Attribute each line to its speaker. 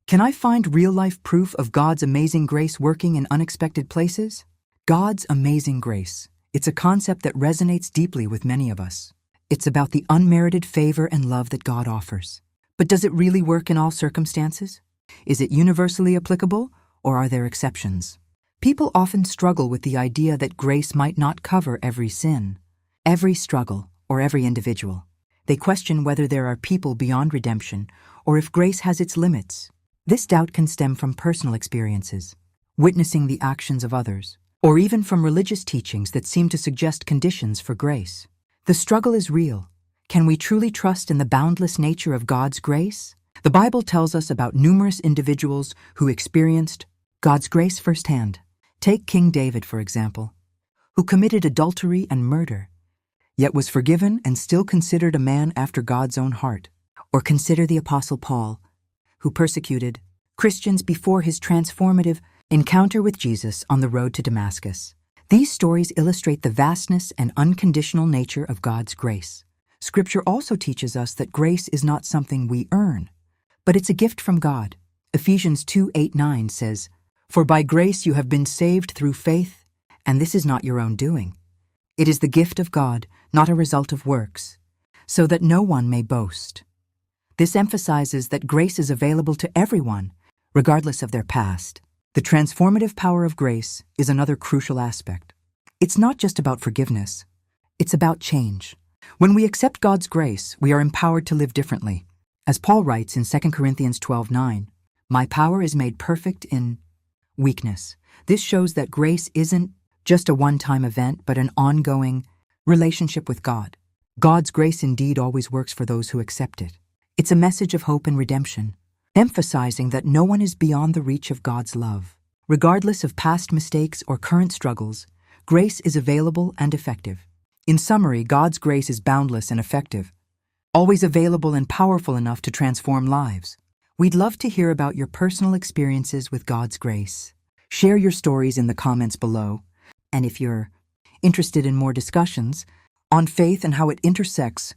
Speaker 1: Can I find real-life proof of God's amazing grace working in unexpected places? God's amazing grace. It's a concept that resonates deeply with many of us. It's about the unmerited favor and love that God offers. But does it really work in all circumstances? Is it universally applicable, or are there exceptions? People often struggle with the idea that grace might not cover every sin, every struggle, or every individual. They question whether there are people beyond redemption, or if grace has its limits. This doubt can stem from personal experiences, witnessing the actions of others, or even from religious teachings that seem to suggest conditions for grace. The struggle is real. Can we truly trust in the boundless nature of God's grace? The Bible tells us about numerous individuals who experienced God's grace firsthand. Take King David, for example, who committed adultery and murder, yet was forgiven and still considered a man after God's own heart. Or consider the Apostle Paul, who persecuted Christians before his transformative encounter with Jesus on the road to Damascus. These stories illustrate the vastness and unconditional nature of God's grace. Scripture also teaches us that grace is not something we earn, but it's a gift from God. Ephesians 2:8-9 says, "For by grace you have been saved through faith, and this is not your own doing. It is the gift of God, not a result of works, so that no one may boast." This emphasizes that grace is available to everyone, regardless of their past. The transformative power of grace is another crucial aspect. It's not just about forgiveness. It's about change. When we accept God's grace, we are empowered to live differently. As Paul writes in 2 Corinthians 12:9, "My power is made perfect in weakness." This shows that grace isn't just a one-time event, but an ongoing relationship with God. God's grace indeed always works for those who accept it. It's a message of hope and redemption, emphasizing that no one is beyond the reach of God's love. Regardless of past mistakes or current struggles, grace is available and effective. In summary, God's grace is boundless and effective, always available and powerful enough to transform lives. We'd love to hear about your personal experiences with God's grace. Share your stories in the comments below. And if you're interested in more discussions on faith and how it intersects